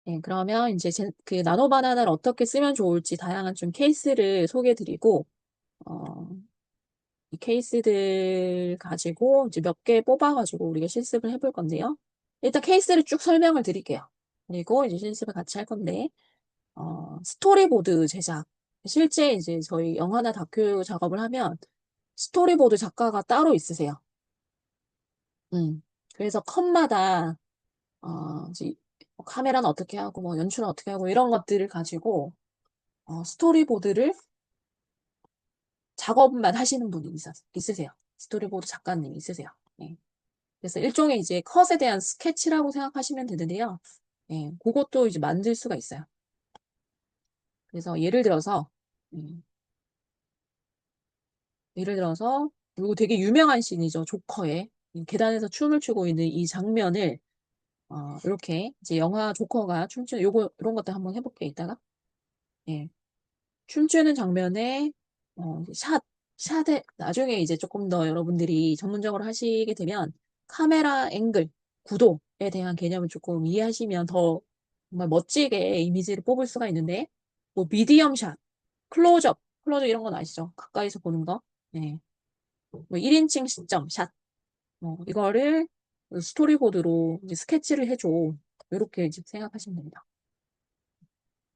네, 그러면 이제 그 나노 바나나를 어떻게 쓰면 좋을지 다양한 좀 케이스를 소개해드리고, 어, 이 케이스들 가지고 이제 몇 개 뽑아가지고 우리가 실습을 해볼 건데요. 일단 케이스를 쭉 설명을 드릴게요. 그리고 이제 실습을 같이 할 건데, 스토리보드 제작. 실제 이제 저희 영화나 다큐 작업을 하면 스토리보드 작가가 따로 있으세요. 그래서 컷마다, 이제 카메라는 어떻게 하고, 뭐 연출은 어떻게 하고, 이런 것들을 가지고, 스토리보드를 작업만 하시는 분이 있으세요. 스토리보드 작가님이 있으세요. 예. 그래서 일종의 이제 컷에 대한 스케치라고 생각하시면 되는데요. 예, 그것도 이제 만들 수가 있어요. 그래서 음, 예를 들어서, 이거 되게 유명한 씬이죠. 조커의. 이 계단에서 춤을 추고 있는 이 장면을, 이렇게 이제 영화 조커가 춤추는 이런 것도 한번 해볼게요, 이따가. 예. 춤추는 장면에, 샷에, 나중에 이제 조금 더 여러분들이 전문적으로 하시게 되면 카메라 앵글, 구도에 대한 개념을 조금 이해하시면 더 정말 멋지게 이미지를 뽑을 수가 있는데, 뭐 미디엄 샷, 클로즈업 이런 건 아시죠? 가까이서 보는 거. 네. 뭐 1인칭 시점, 샷. 이거를 스토리보드로 이제 스케치를 해줘. 이렇게 이제 생각하시면 됩니다.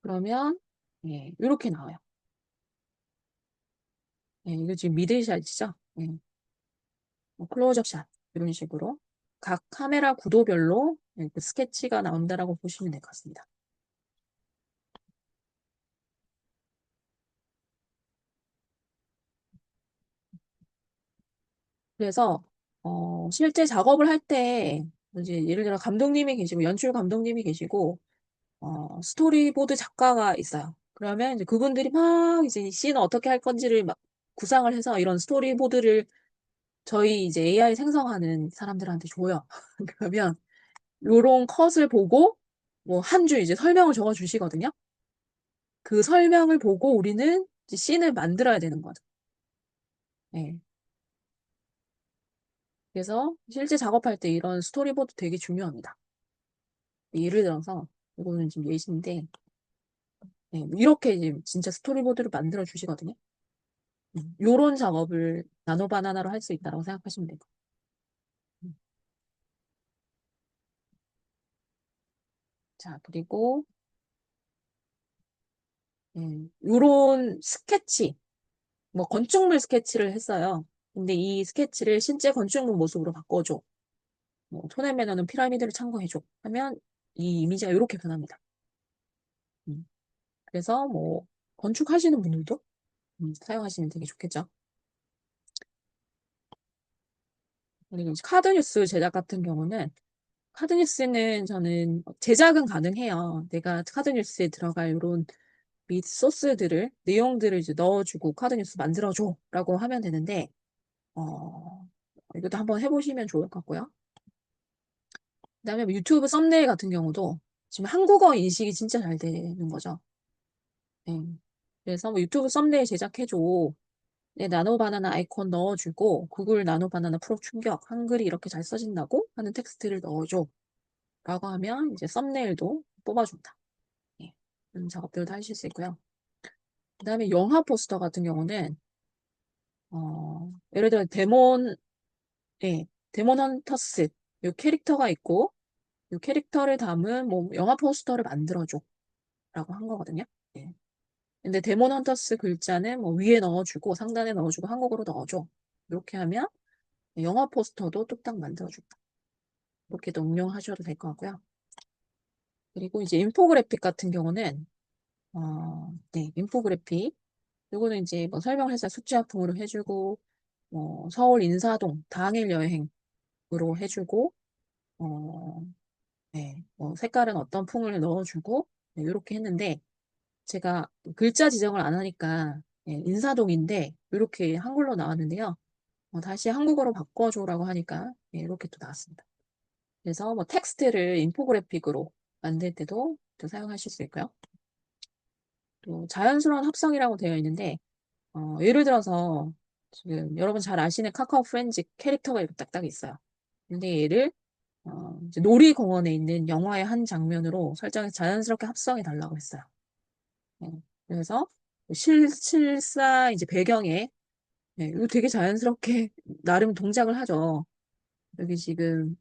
그러면, 예, 이렇게 나와요. 예, 이거 지금 미드샷이죠? 예, 뭐 클로즈업 샷. 이런 식으로. 각 카메라 구도별로 예, 그 스케치가 나온다라고 보시면 될 것 같습니다. 그래서, 실제 작업을 할 때, 이제 예를 들어 감독님이 계시고, 연출 감독님이 계시고, 스토리보드 작가가 있어요. 그러면 이제 그분들이 막 이제 이 씬을 어떻게 할 건지를 막 구상을 해서 이런 스토리보드를 저희 이제 AI 생성하는 사람들한테 줘요. 그러면 요런 컷을 보고 뭐 한 줄 이제 설명을 적어 주시거든요. 그 설명을 보고 우리는 이제 씬을 만들어야 되는 거죠. 네. 그래서 실제 작업할 때 이런 스토리보드 되게 중요합니다. 예를 들어서 이거는 지금 예시인데 네, 이렇게 이제 진짜 스토리보드를 만들어 주시거든요. 요런 작업을 나노 바나나로 할 수 있다고 생각하시면 돼요. 음. 자, 그리고 요런 스케치, 뭐 건축물 스케치를 했어요. 근데 이 스케치를 실제 건축물 모습으로 바꿔줘. 뭐 토네 매너는 피라미드를 참고해줘. 하면 이 이미지가 이렇게 변합니다. 음. 그래서 뭐 건축하시는 분들도 사용하시면 되게 좋겠죠. 그리고 이제 카드뉴스 제작 같은 경우는 카드뉴스는 저는 제작은 가능해요. 내가 카드뉴스에 들어갈 이런 및 소스들을, 내용들을 이제 넣어주고 카드뉴스 만들어줘 라고 하면 되는데, 이것도 한번 해보시면 좋을 것 같고요. 그다음에 뭐 유튜브 썸네일 같은 경우도 지금 한국어 인식이 진짜 잘 되는 거죠. 네. 그래서 뭐 유튜브 썸네일 제작해줘. 네, 나노바나나 아이콘 넣어주고, 구글 나노바나나 프로 충격, 한글이 이렇게 잘 써진다고 하는 텍스트를 넣어줘. 라고 하면 이제 썸네일도 뽑아준다. 예. 이런 작업들도 하실 수 있고요. 그다음에 영화 포스터 같은 경우는, 예를 들어 데몬 헌터스, 요 캐릭터가 있고, 요 캐릭터를 담은 뭐 영화 포스터를 만들어줘. 라고 한 거거든요. 예. 근데 데몬 헌터스 글자는 뭐 위에 넣어주고 상단에 넣어주고 한국어로 넣어줘. 이렇게 하면 영화 포스터도 뚝딱 만들어준다. 이렇게도 응용하셔도 될 것 같고요. 그리고 이제 인포그래픽 같은 경우는 네, 인포그래픽. 요거는 이제 뭐 설명을 해서 수치화풍으로 해주고 뭐 서울 인사동 당일 여행으로 해주고 어, 네, 뭐 색깔은 어떤 풍을 넣어주고 네, 이렇게 했는데 제가 글자 지정을 안 하니까 예, 인사동인데 이렇게 한글로 나왔는데요. 다시 한국어로 바꿔줘라고 하니까 예, 이렇게 또 나왔습니다. 그래서 뭐 텍스트를 인포그래픽으로 만들 때도 또 사용하실 수 있고요. 또 자연스러운 합성이라고 되어 있는데 예를 들어서 지금 여러분 잘 아시는 카카오 프렌즈 캐릭터가 이렇게 딱딱 있어요. 근데 얘를 이제 놀이공원에 있는 영화의 한 장면으로 설정해서 자연스럽게 합성해 달라고 했어요. 예, 그래서 실사 이제 배경에 이거 되게 자연스럽게 나름 동작을 하죠. 여기 지금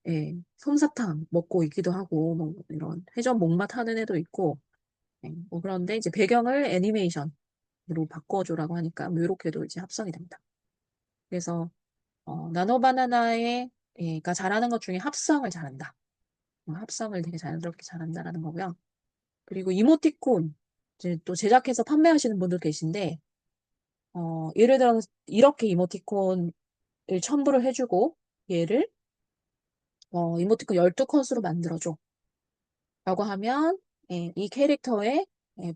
솜사탕 먹고 있기도 하고 뭐 이런 회전 목마 타는 애도 있고 뭐 그런데 이제 배경을 애니메이션으로 바꿔줘라고 하니까 뭐 이렇게도 이제 합성이 됩니다. 그래서 나노바나나의 가 잘하는 것 중에 합성을 잘한다. 합성을 되게 자연스럽게 잘한다라는 거고요. 그리고 이모티콘 이제 또 제작해서 판매하시는 분들 계신데 예를 들어 이렇게 이모티콘을 첨부를 해주고 얘를 이모티콘 12컷으로 만들어줘 라고 하면 이 캐릭터의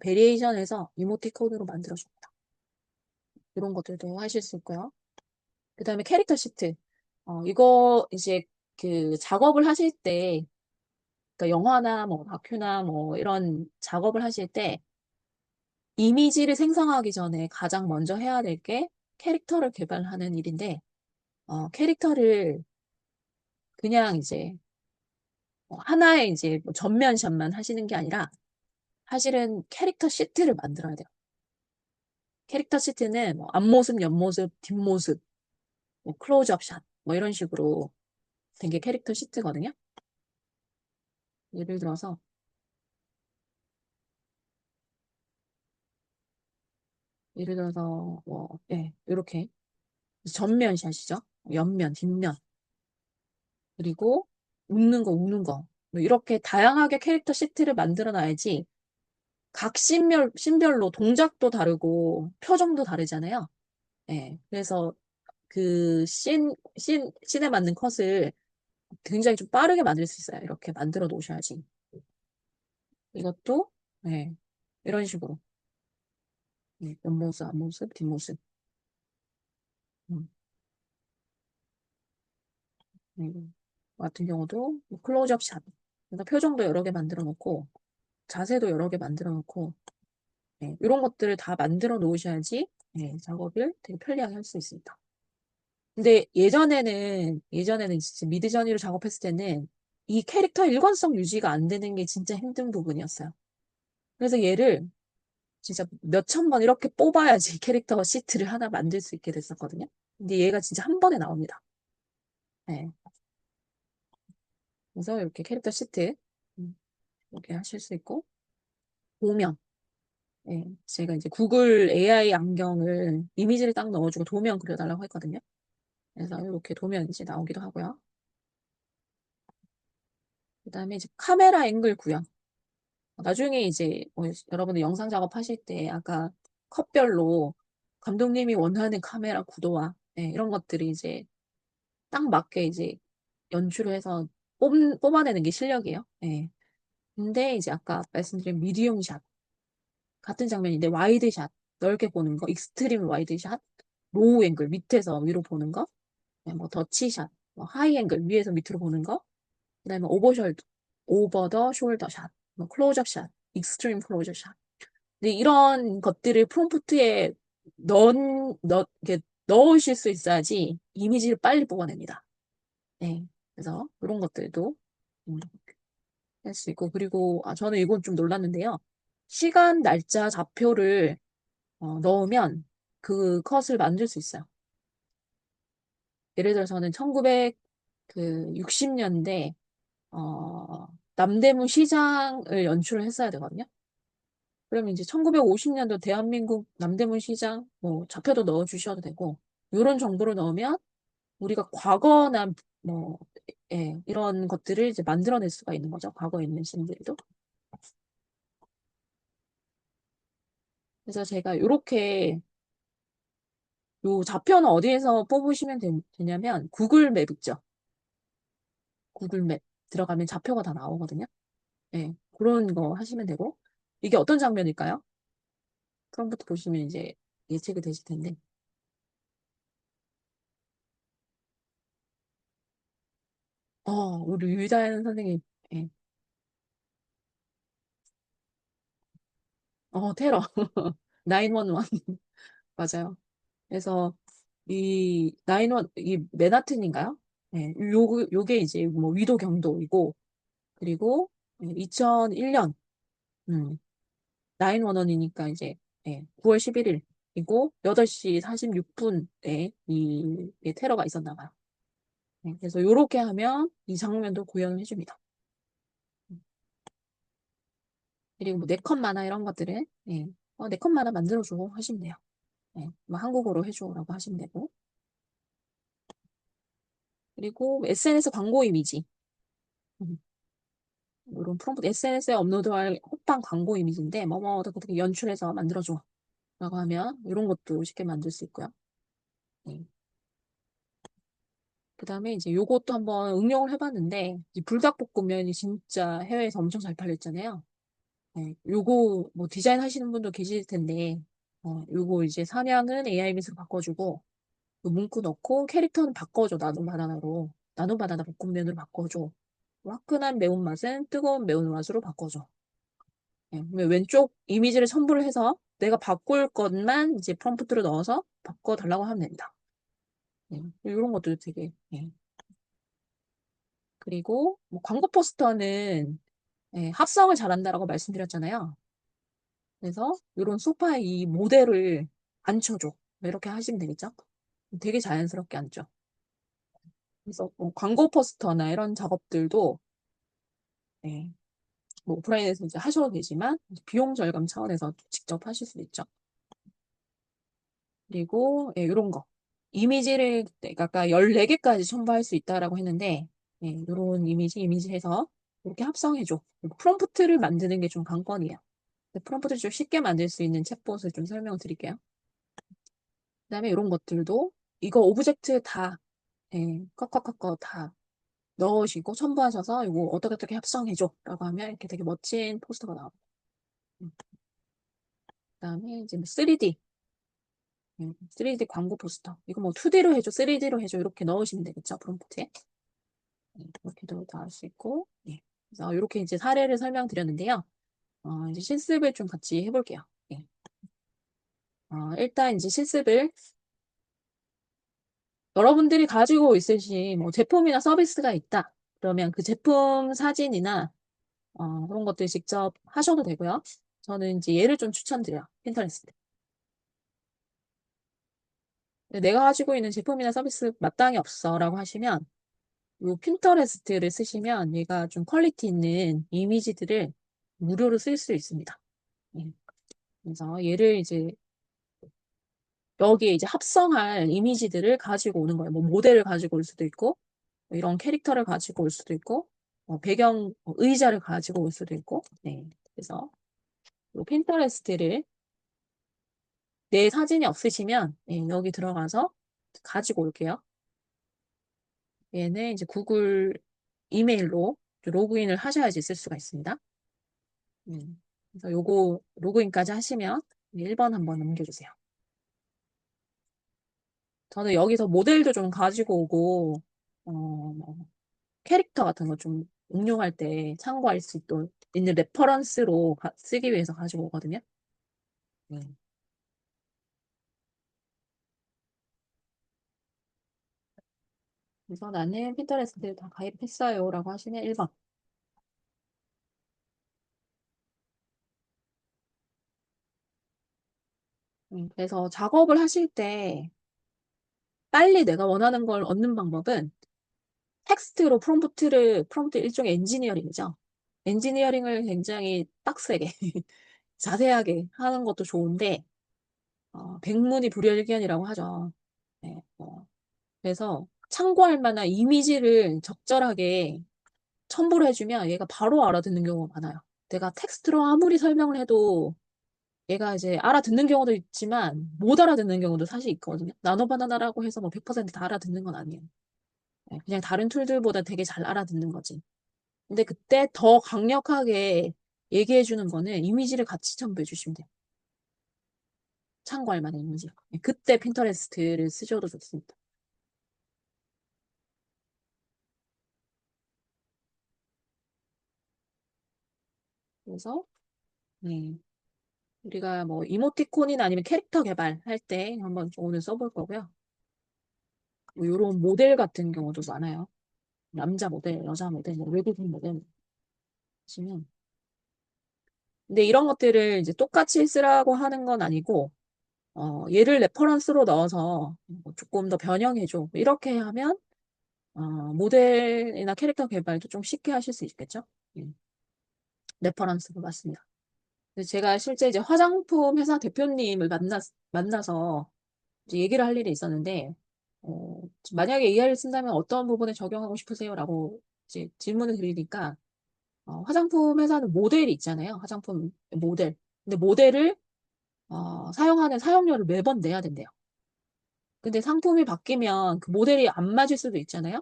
베리에이션에서 이모티콘으로 만들어줍니다. 이런 것들도 하실 수 있고요. 그 다음에 캐릭터 시트. 이거 이제 그 작업을 하실 때, 그러니까 영화나 뭐 다큐나 뭐 이런 작업을 하실 때 이미지를 생성하기 전에 가장 먼저 해야 될 게 캐릭터를 개발하는 일인데, 캐릭터를 그냥 이제 하나의 이제 뭐 전면샷만 하시는 게 아니라 사실은 캐릭터 시트를 만들어야 돼요. 캐릭터 시트는 뭐 앞모습, 옆모습, 뒷모습, 뭐 클로즈업 샷, 뭐 이런 식으로 된 게 캐릭터 시트거든요. 예를 들어서 뭐 이렇게 전면샷이죠. 옆면, 뒷면, 그리고 웃는 거, 우는 거. 뭐 이렇게 다양하게 캐릭터 시트를 만들어 놔야지 각 씬별로 동작도 다르고 표정도 다르잖아요. 그래서 그 씬에 맞는 컷을 굉장히 좀 빠르게 만들 수 있어요. 이렇게 만들어 놓으셔야지. 이것도, 네, 이런 식으로. 옆모습, 앞모습, 뒷모습. 음, 같은 경우도 뭐 클로즈업 샷. 그러니까 표정도 여러 개 만들어 놓고, 자세도 여러 개 만들어 놓고, 이런 것들을 다 만들어 놓으셔야지, 작업을 되게 편리하게 할 수 있습니다. 근데 예전에는 진짜 미드저니로 작업했을 때는 이 캐릭터 일관성 유지가 안 되는 게 진짜 힘든 부분이었어요. 그래서 얘를 진짜 몇 천 번 이렇게 뽑아야지 캐릭터 시트를 하나 만들 수 있게 됐었거든요. 근데 얘가 진짜 한 번에 나옵니다. 네. 그래서 이렇게 캐릭터 시트 이렇게 하실 수 있고 도면. 제가 이제 구글 AI 안경을 이미지를 딱 넣어주고 도면 그려달라고 했거든요. 그래서 이렇게 도면 이제 나오기도 하고요. 그다음에 이제 카메라 앵글 구현. 나중에 이제 여러분들 영상 작업하실 때 아까 컷별로 감독님이 원하는 카메라 구도와 이런 것들이 이제 딱 맞게 이제 연출을 해서 뽑아내는 게 실력이에요. 근데 이제 아까 말씀드린 미디움 샷 같은 장면인데 와이드 샷 넓게 보는 거, 익스트림 와이드 샷, 로우 앵글 밑에서 위로 보는 거, 뭐 더치 샷, 뭐 하이 앵글 위에서 밑으로 보는 거, 그다음에 오버 더 숄더 샷, 뭐 클로즈업 샷, 익스트림 클로즈업 샷. 근데 이런 것들을 프롬프트에 이렇게 넣으실 수 있어야지 이미지를 빨리 뽑아냅니다. 그래서 이런 것들도 음, 할 수 있고 그리고 저는 이건 좀 놀랐는데요. 시간, 날짜, 좌표를 넣으면 그 컷을 만들 수 있어요. 예를 들어서는 1960년대 남대문 시장을 연출을 했어야 되거든요. 그러면 이제 1950년도 대한민국 남대문 시장 뭐 좌표도 넣어주셔도 되고 이런 정보를 넣으면 우리가 과거나 뭐 이런 것들을 이제 만들어낼 수가 있는 거죠. 과거에 있는 신들도. 그래서 제가 이렇게 요 좌표는 어디에서 뽑으시면 되냐면 구글 맵 있죠. 구글 맵 들어가면 좌표가 다 나오거든요. 그런 거 하시면 되고 이게 어떤 장면일까요? 프롬프트 보시면 이제 예측이 되실 텐데. 우리 유다현 선생님. 예. 테러. 911. 맞아요. 그래서 이 맨하튼인가요? 요게 이제 뭐 위도 경도이고, 그리고 2001년, 911이니까 이제 9월 11일이고, 8시 46분에 이 테러가 있었나 봐요. 그래서 요렇게 하면 이 장면도 구현을 해줍니다. 그리고 뭐 네컷 만화 이런 것들은, 네컷 만화 만들어줘 하시면 돼요. 뭐 한국어로 해줘라고 하시면 되고. 그리고 SNS 광고 이미지. 음, 이런 프롬프트 SNS에 업로드할 호빵 광고 이미지인데, 뭐뭐 어떻게 연출해서 만들어줘. 라고 하면, 이런 것도 쉽게 만들 수 있고요. 네. 그 다음에 이제 요것도 한번 응용을 해봤는데, 이 불닭볶음면이 진짜 해외에서 엄청 잘 팔렸잖아요. 요거 뭐 디자인 하시는 분도 계실 텐데, 요거 이제 사냥은 AI 빗으로 바꿔주고, 요 문구 넣고 캐릭터는 바꿔줘. 나눔 바나나로. 나눔 바나나 볶음면으로 바꿔줘. 화끈한 매운맛은 뜨거운 매운맛으로 바꿔줘. 그러면 왼쪽 이미지를 첨부를 해서 내가 바꿀 것만 이제 프롬프트로 넣어서 바꿔달라고 하면 됩니다. 이런 것도 되게. 그리고 뭐 광고 포스터는 합성을 잘한다라고 말씀드렸잖아요. 그래서 이런 소파에 이 모델을 앉혀줘. 이렇게 하시면 되겠죠? 되게 자연스럽게 앉죠. 그래서 뭐 광고 포스터나 이런 작업들도 예, 뭐 오프라인에서 이제 하셔도 되지만 비용 절감 차원에서 직접 하실 수도 있죠. 그리고 이런 거. 이미지를 내가 아까 14개까지 첨부할 수 있다라고 했는데 이런 이미지 해서 이렇게 합성해줘. 프롬프트를 만드는 게 좀 관건이에요. 프롬프트를 좀 쉽게 만들 수 있는 챗봇을 좀 설명드릴게요. 그다음에 이런 것들도 이거 오브젝트 다 컷컷컷컷 다 넣으시고 첨부하셔서 이거 어떻게 합성해줘 라고 하면 이렇게 되게 멋진 포스터가 나옵니다. 음, 그다음에 이제 뭐 3D 3D 광고 포스터 이거 뭐 2D로 해줘 3D로 해줘 이렇게 넣으시면 되겠죠 프롬프트에. 이렇게도 다 할 수 있고 그래서 이렇게 이제 사례를 설명드렸는데요. 이제 실습을 좀 같이 해볼게요. 일단 이제 실습을 여러분들이 가지고 있으신 뭐 제품이나 서비스가 있다. 그러면 그 제품 사진이나 그런 것들 직접 하셔도 되고요. 저는 이제 얘를 좀 추천드려요. 핀터레스트. 내가 가지고 있는 제품이나 서비스 마땅히 없어라고 하시면 이 핀터레스트를 쓰시면 얘가 좀 퀄리티 있는 이미지들을 무료로 쓸 수 있습니다. 예. 그래서 얘를 이제 여기에 이제 합성할 이미지들을 가지고 오는 거예요. 뭐 모델을 가지고 올 수도 있고 이런 캐릭터를 가지고 올 수도 있고 배경 의자를 가지고 올 수도 있고 그래서 이 핀터레스트를 내 사진이 없으시면 여기 들어가서 가지고 올게요. 얘는 이제 구글 이메일로 로그인을 하셔야지 쓸 수가 있습니다. 그래서 요거 로그인까지 하시면 1번 한번 넘겨주세요. 저는 여기서 모델도 좀 가지고 오고 뭐 캐릭터 같은 거 좀 응용할 때 참고할 수 있는 레퍼런스로 쓰기 위해서 가지고 오거든요. 네. 그래서 나는 핀터레스트 다 가입했어요 라고 하시면 1번. 그래서 작업을 하실 때 빨리 내가 원하는 걸 얻는 방법은 텍스트로 프롬프트 일종의 엔지니어링이죠. 엔지니어링을 굉장히 빡세게, 자세하게 하는 것도 좋은데, 백문이 불여일견이라고 하죠. 그래서 참고할 만한 이미지를 적절하게 첨부를 해주면 얘가 바로 알아듣는 경우가 많아요. 내가 텍스트로 아무리 설명을 해도 얘가 이제 알아듣는 경우도 있지만 못 알아듣는 경우도 사실 있거든요. 나노바나나라고 해서 뭐 100%다 알아듣는 건 아니에요. 그냥 다른 툴들보다 되게 잘 알아듣는 거지. 근데 그때 더 강력하게 얘기해 주는 거는 이미지를 같이 첨부해 주시면 돼요. 참고할 만한 이미지. 그때 핀터레스트를 쓰셔도 좋습니다. 그래서 우리가 뭐 이모티콘이나 아니면 캐릭터 개발할 때 한번 오늘 써볼 거고요. 뭐 이런 모델 같은 경우도 많아요. 남자 모델, 여자 모델, 뭐 외국인 모델 보시면. 근데 이런 것들을 이제 똑같이 쓰라고 하는 건 아니고, 얘를 레퍼런스로 넣어서 뭐 조금 더 변형해줘. 이렇게 하면, 모델이나 캐릭터 개발도 좀 쉽게 하실 수 있겠죠? 예, 레퍼런스로 맞습니다. 근데 제가 실제 이제 화장품 회사 대표님을 만나서 이제 얘기를 할 일이 있었는데, 만약에 AI를 쓴다면 어떤 부분에 적용하고 싶으세요? 라고 이제 질문을 드리니까, 화장품 회사는 모델이 있잖아요. 화장품 모델. 근데 모델을 사용하는 사용료를 매번 내야 된대요. 근데 상품이 바뀌면 그 모델이 안 맞을 수도 있잖아요.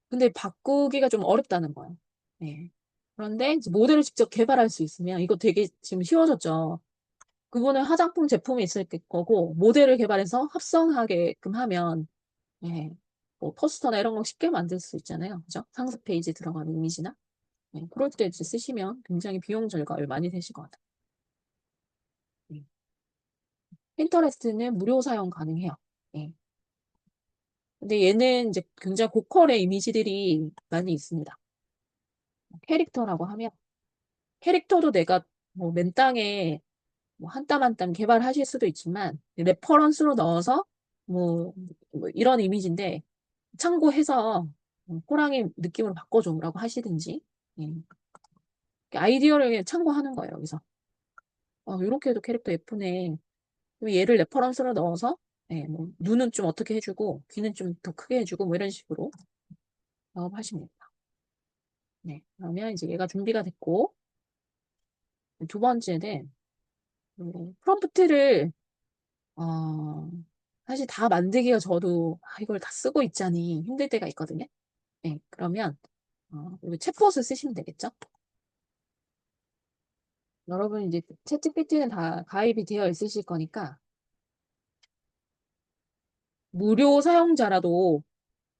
근데 바꾸기가 좀 어렵다는 거예요. 네. 그런데 이제 모델을 직접 개발할 수 있으면 이거 되게 지금 쉬워졌죠. 그거는 화장품 제품이 있을 거고 모델을 개발해서 합성하게끔 하면 예, 뭐 포스터나 이런 거 쉽게 만들 수 있잖아요. 그죠? 상세 페이지 들어가는 이미지나. 네, 그럴 때 이제 쓰시면 굉장히 비용 절감이 많이 되실 것 같아요. 네. 핀터레스트는 무료 사용 가능해요. 예. 근데 얘는 이제 굉장히 고퀄의 이미지들이 많이 있습니다. 캐릭터라고 하면 캐릭터도 내가 뭐 맨땅에 뭐 한 땀 한 땀 개발하실 수도 있지만 레퍼런스로 넣어서 뭐 이런 이미지인데 참고해서 호랑이 느낌으로 바꿔줘라고 하시든지 예. 아이디어를 참고하는 거예요 여기서 이렇게 해도 캐릭터 예쁘네 그럼 얘를 레퍼런스로 넣어서 예, 뭐 눈은 좀 어떻게 해주고 귀는 좀 더 크게 해주고 뭐 이런 식으로 작업하시면 됩니다. 네, 그러면 이제 얘가 준비가 됐고 두 번째는 프롬프트를 어, 사실 다 만들기가 저도 이걸 다 쓰고 있자니 힘들 때가 있거든요. 네, 그러면 여기 챗봇을 쓰시면 되겠죠? 여러분 이제 챗GPT는 다 가입이 되어 있으실 거니까 무료 사용자라도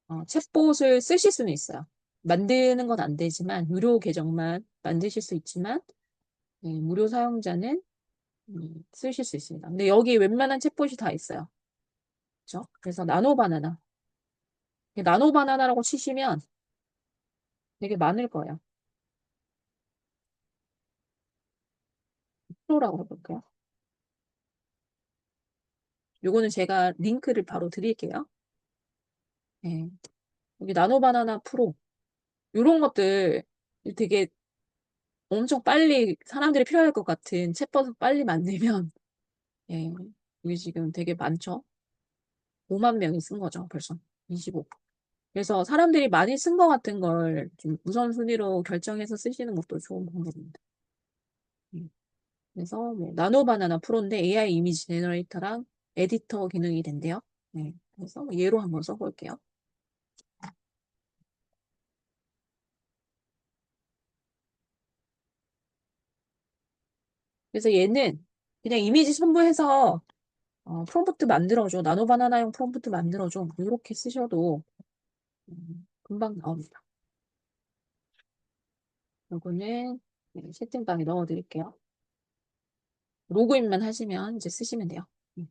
챗봇을 쓰실 수는 있어요. 만드는 건 안 되지만 유료 계정만 만드실 수 있지만 무료 사용자는 쓰실 수 있습니다. 근데 여기 웬만한 챗봇이 다 있어요. 그렇죠? 그래서 나노바나나라고 치시면 되게 많을 거예요. 프로라고 해볼게요. 요거는 제가 링크를 바로 드릴게요. 네. 여기 나노바나나 프로. 요런 것들 되게 엄청 빨리 사람들이 필요할 것 같은 챗봇을 빨리 만들면, 예, 이게 지금 되게 많죠? 5만 명이 쓴 거죠, 벌써. 25. 그래서 사람들이 많이 쓴 것 같은 걸 좀 우선순위로 결정해서 쓰시는 것도 좋은 방법입니다. 예. 그래서 뭐 나노바나나 프로인데 AI 이미지 제너레이터랑 에디터 기능이 된대요. 네. 그래서 뭐 얘로 한번 써볼게요. 그래서 얘는 그냥 이미지 첨부해서 프롬프트 만들어줘. 나노바나나용 프롬프트 만들어줘. 이렇게 쓰셔도 금방 나옵니다. 요거는 채팅방에 넣어드릴게요. 로그인만 하시면 이제 쓰시면 돼요. 음,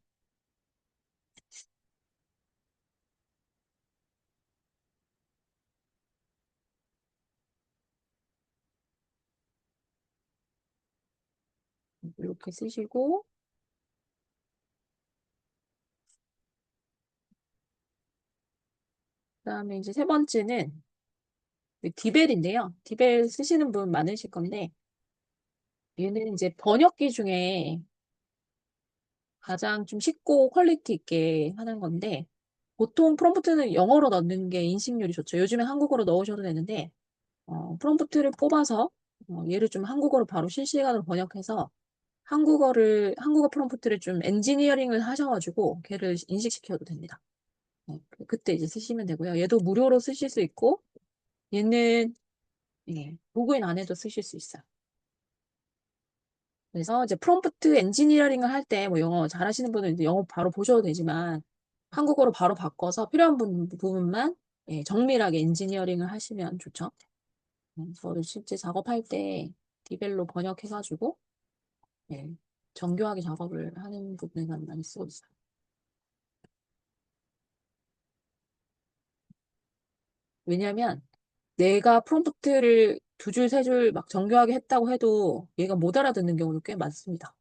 이렇게 쓰시고 그다음에 이제 세 번째는 디벨인데요. 디벨 쓰시는 분 많으실 건데 얘는 이제 번역기 중에 가장 좀 쉽고 퀄리티 있게 하는 건데 보통 프롬프트는 영어로 넣는 게 인식률이 좋죠. 요즘엔 한국어로 넣으셔도 되는데 프롬프트를 뽑아서 얘를 좀 한국어로 바로 실시간으로 번역해서 한국어 프롬프트를 좀 엔지니어링을 하셔가지고 걔를 인식시켜도 됩니다. 그때 이제 쓰시면 되고요. 얘도 무료로 쓰실 수 있고 얘는 로그인 안 해도 쓰실 수 있어요. 그래서 이제 프롬프트 엔지니어링을 할 때 뭐 영어 잘하시는 분은 이제 영어 바로 보셔도 되지만 한국어로 바로 바꿔서 필요한 부분만 정밀하게 엔지니어링을 하시면 좋죠. 저를 실제 작업할 때 디벨로 번역해가지고 예, 정교하게 작업을 하는 부분을 많이 쓰고 있어요. 왜냐면 내가 프롬프트를 두 줄, 세 줄 막 정교하게 했다고 해도 얘가 못 알아듣는 경우도 꽤 많습니다.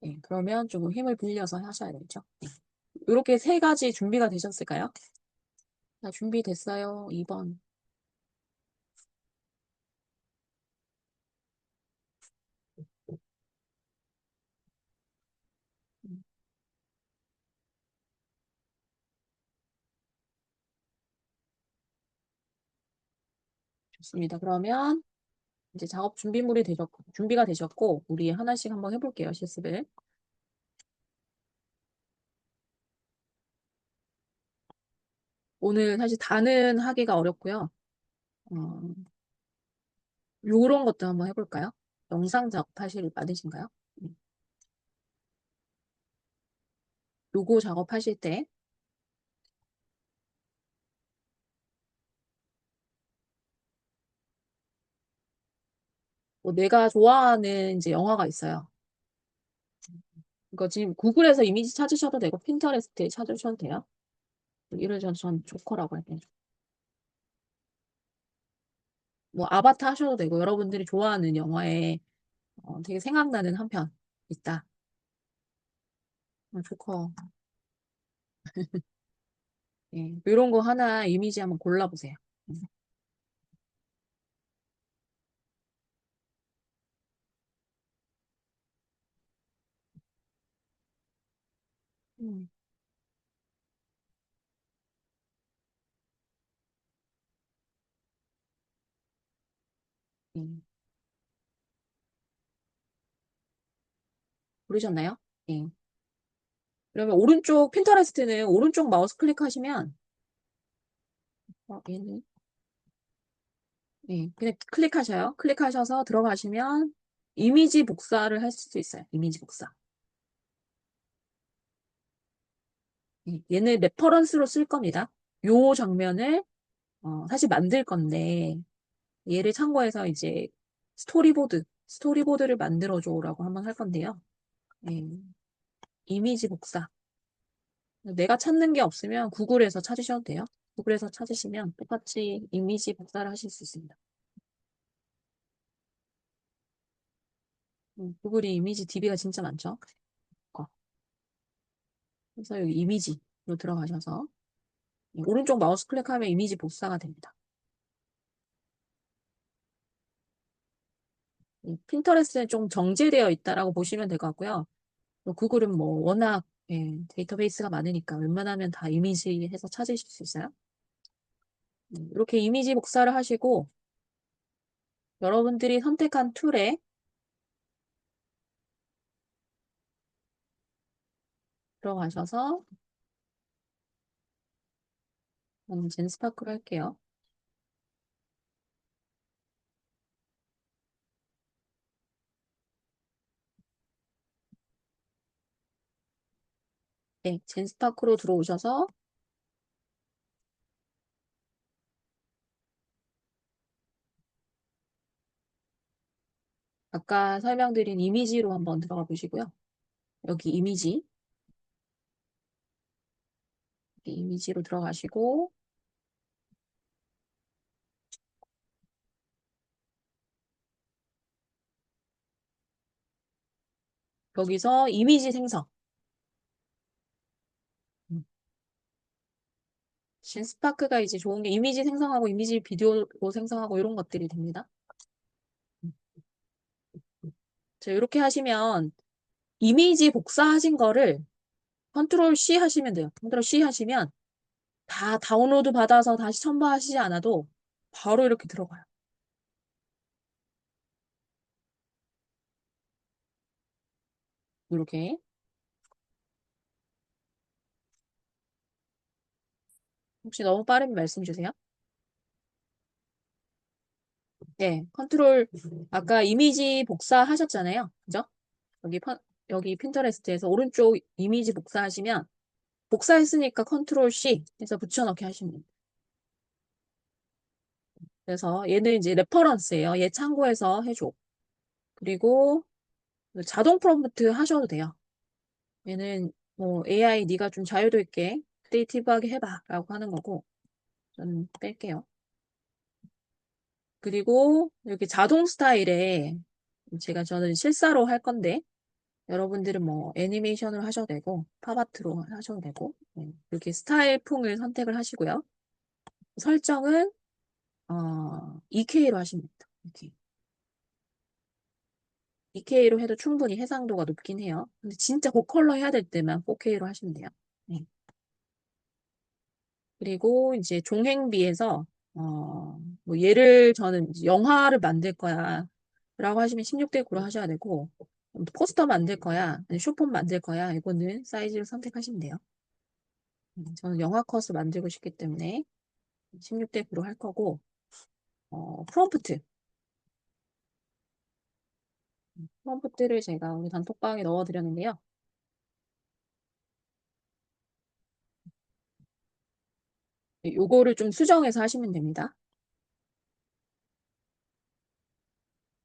예, 그러면 조금 힘을 빌려서 하셔야 되죠. 이렇게 세 가지 준비가 되셨을까요? 자, 준비됐어요. 2번. 좋습니다. 그러면 이제 작업 준비가 되셨고, 우리 하나씩 한번 해볼게요, 실습을. 오늘 사실 다는 하기가 어렵고요. 어, 요런 것도 한번 해볼까요? 영상 작업하실 받으신가요? 요거 작업하실 때, 뭐 내가 좋아하는 이제 영화가 있어요. 이거 지금 구글에서 이미지 찾으셔도 되고, 핀터레스트에 찾으셔도 돼요. 이를 전 조커라고 할게요. 뭐 아바타 하셔도 되고, 여러분들이 좋아하는 영화에 되게 생각나는 한 편 있다. 조커. 예, 이런 거 하나 이미지 한번 골라보세요. 음, 음. 모르셨나요? 예. 그러면 오른쪽 핀터레스트는 오른쪽 마우스 클릭하시면 얘는 예, 그냥 클릭하셔요. 클릭하셔서 들어가시면 이미지 복사를 할 수 있어요. 이미지 복사. 예, 얘는 레퍼런스로 쓸 겁니다. 요 장면을 사실 만들 건데 얘를 참고해서 이제 스토리보드를 만들어줘라고 한번 할 건데요. 예, 이미지 복사. 내가 찾는 게 없으면 구글에서 찾으셔도 돼요. 구글에서 찾으시면 똑같이 이미지 복사를 하실 수 있습니다. 구글이 이미지 DB가 진짜 많죠. 그래서 여기 이미지로 들어가셔서 오른쪽 마우스 클릭하면 이미지 복사가 됩니다. 핀터레스트는 좀 정제되어 있다라고 보시면 될 것 같고요. 구글은 뭐 워낙 데이터베이스가 많으니까 웬만하면 다 이미지 해서 찾으실 수 있어요. 이렇게 이미지 복사를 하시고 여러분들이 선택한 툴에 들어가셔서 젠스파크로 할게요. 네, 젠스파크로 들어오셔서 아까 설명드린 이미지로 한번 들어가 보시고요. 여기 이미지로 들어가시고 여기서 이미지 생성. 음, 젠스파크가 이제 좋은 게 이미지 생성하고 이미지 비디오로 생성하고 이런 것들이 됩니다. 음. 자, 이렇게 하시면 이미지 복사하신 거를 컨트롤 C 하시면 돼요. 컨트롤 C 하시면 다 다운로드 받아서 다시 첨부하시지 않아도 바로 이렇게 들어가요. 이렇게. 혹시 너무 빠르면 말씀 주세요. 네, 아까 이미지 복사하셨잖아요. 그죠? 여기, 여기 핀터레스트에서 오른쪽 이미지 복사하시면, 복사했으니까 컨트롤 C 해서 붙여넣기 하시면 됩니다. 그래서 얘는 이제 레퍼런스예요. 얘 참고해서 해줘. 그리고 자동 프롬프트 하셔도 돼요. 얘는 뭐 AI 네가 좀 자유도 있게 크리에이티브하게 해봐 라고 하는 거고, 저는 뺄게요. 그리고 이렇게 자동 스타일에 저는 실사로 할 건데 여러분들은 뭐 애니메이션으로 하셔도 되고 팝아트로 하셔도 되고 이렇게 스타일 풍을 선택을 하시고요. 설정은 2K로 하시면 됩니다. 이렇게 2K로 해도 충분히 해상도가 높긴 해요. 근데 진짜 고컬러 해야 될 때만 4K로 하시면 돼요. 네. 그리고 이제 종행비에서 뭐 얘를 저는 이제 영화를 만들 거야 라고 하시면 16대 9로 하셔야 되고 포스터 만들 거야 아니 쇼폼 만들 거야 이거는 사이즈를 선택하시면 돼요. 저는 영화 컷을 만들고 싶기 때문에 16대 9로 할 거고 프롬프트 프롬프트를 제가 우리 단톡방에 넣어드렸는데요. 요거를 좀 수정해서 하시면 됩니다.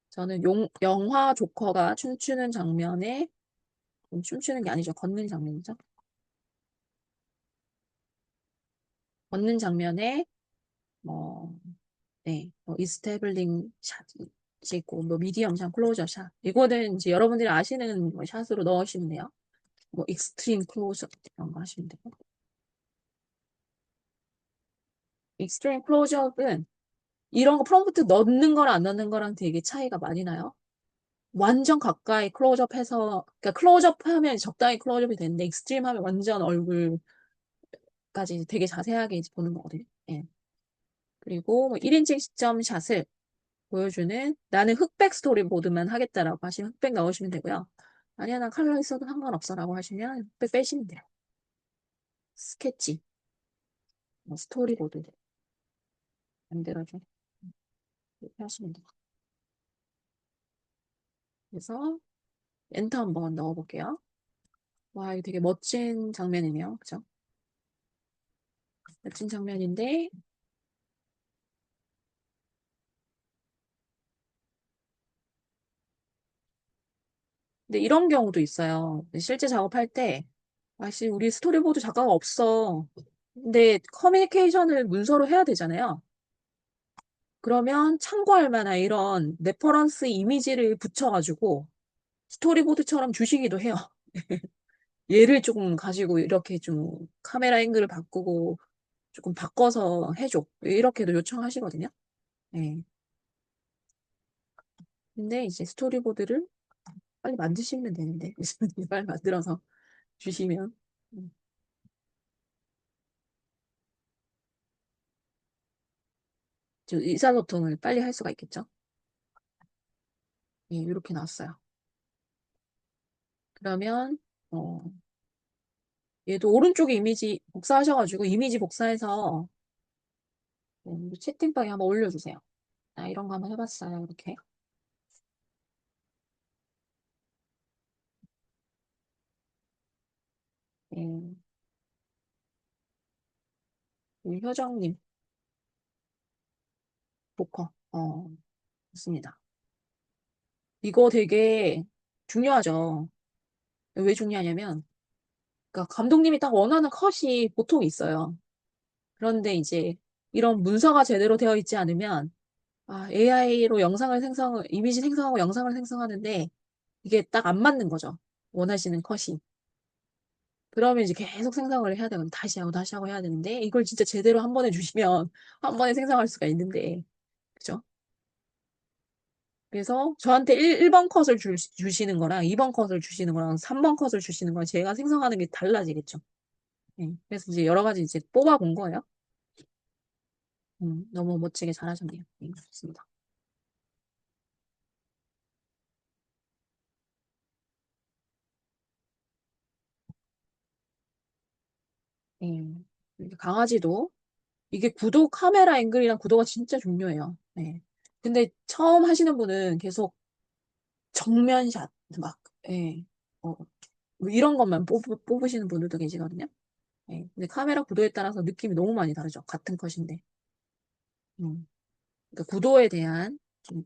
저는 영화 조커가 춤추는 장면에 춤추는 게 아니죠. 걷는 장면이죠. 걷는 장면에 뭐, 네, 뭐 이스테블링 샷이 있고 뭐 미디엄 샷, 클로저 샷 이거는 이제 여러분들이 아시는 뭐 샷으로 넣으시면 돼요. 뭐 익스트림 클로저 이런 거 하시면 되고 익스트림 클로저는 이런 거 프롬프트 넣는 거랑 안 넣는 거랑 되게 차이가 많이 나요. 완전 가까이 클로즈업 해서, 그러니까 클로즈업 하면 적당히 클로즈업이 되는데, 익스트림 하면 완전 얼굴까지 되게 자세하게 이제 보는 거거든요. 예. 그리고 뭐 1인칭 시점 샷을 보여주는 나는 흑백 스토리보드만 하겠다라고 하시면 흑백 넣으시면 되고요. 아니야, 난 컬러 있어도 상관없어라고 하시면 흑백 빼시면 돼요. 스케치, 뭐 스토리보드 만들어줘. 이렇게 하시면 돼요. 그래서 엔터 한번 넣어볼게요. 와, 이거 되게 멋진 장면이네요. 그죠? 멋진 장면인데, 근데 이런 경우도 있어요. 실제 작업할 때, 아씨, 우리 스토리보드 작가가 없어. 근데 커뮤니케이션을 문서로 해야 되잖아요. 그러면 참고할 만한 이런 레퍼런스 이미지를 붙여가지고 스토리보드처럼 주시기도 해요. 얘를 조금 가지고 이렇게 좀 카메라 앵글을 바꾸고 조금 바꿔서 해줘. 이렇게도 요청하시거든요. 네. 근데 이제 스토리보드를 빨리 만드시면 되는데, 빨리 만들어서 주시면. 음, 저 의사소통을 빨리 할 수가 있겠죠. 예, 이렇게 나왔어요. 그러면 어, 얘도 오른쪽에 이미지 복사하셔가지고 이미지 복사해서 채팅방에 한번 올려주세요. 나 이런 거 한번 해봤어요. 이렇게. 예, 우리 효정님 보커. 좋습니다. 이거 되게 중요하죠. 왜 중요하냐면, 그러니까 감독님이 딱 원하는 컷이 보통 있어요. 그런데 이제 이런 문서가 제대로 되어 있지 않으면 AI로 영상을 이미지 생성하고 영상을 생성하는데 이게 딱 안 맞는 거죠. 원하시는 컷이. 그러면 이제 계속 생성을 해야 되거든요. 다시 하고 해야 되는데 이걸 진짜 제대로 한 번에 주시면 한 번에 생성할 수가 있는데 그죠? 그래서 저한테 1번 컷을 주시는 거랑 2번 컷을 주시는 거랑 3번 컷을 주시는 거랑 제가 생성하는 게 달라지겠죠. 그래서 이제 여러 가지 이제 뽑아본 거예요. 너무 멋지게 잘하셨네요. 좋습니다. 예. 이렇게 강아지도 이게 구도 카메라 앵글이랑 구도가 진짜 중요해요. 예. 근데 처음 하시는 분은 계속 정면샷 막 예. 어, 뭐 이런 것만 뽑으시는 분들도 계시거든요. 예. 근데 카메라 구도에 따라서 느낌이 너무 많이 다르죠. 같은 컷인데. 음. 그러니까 구도에 대한 좀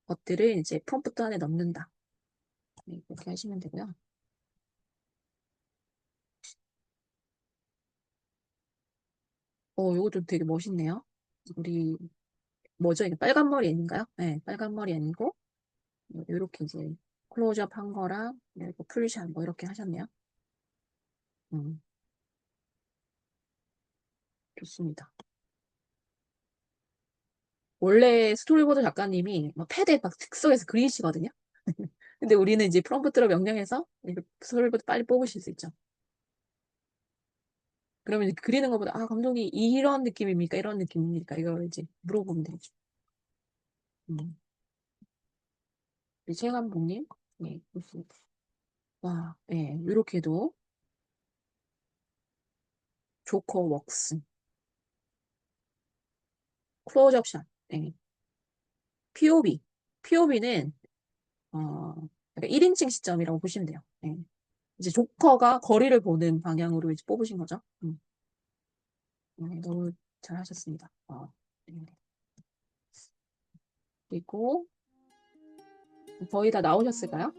것들을 이제 프롬프트 안에 넣는다. 네, 그렇게 하시면 되고요. 요것도 되게 멋있네요. 우리, 뭐죠? 이게 빨간 머리 애인가요? 네, 빨간 머리 애니고, 요렇게 이제 클로즈업 한 거랑, 그리고 풀샷 뭐 이렇게 하셨네요. 음, 좋습니다. 원래 스토리보드 작가님이 막 패드에 막 즉석에서 그리시거든요. 근데 우리는 이제 프롬프트로 명령해서 이렇게 스토리보드 빨리 뽑으실 수 있죠. 그러면 이제 그리는 것보다, 아, 감독님, 이런 느낌입니까? 이런 느낌입니까? 이걸 이제 물어보면 되죠. 음. 우리 최 감독님, 네, 좋습니다. 와, 네, 이렇게도 조커 웍스, 클로즈업 샷, 네, POV. POV는, 약간 1인칭 시점이라고 보시면 돼요. 네. 이제 조커가 거리를 보는 방향으로 이제 뽑으신 거죠. 네, 너무 잘하셨습니다. 네. 그리고 거의 다 나오셨을까요?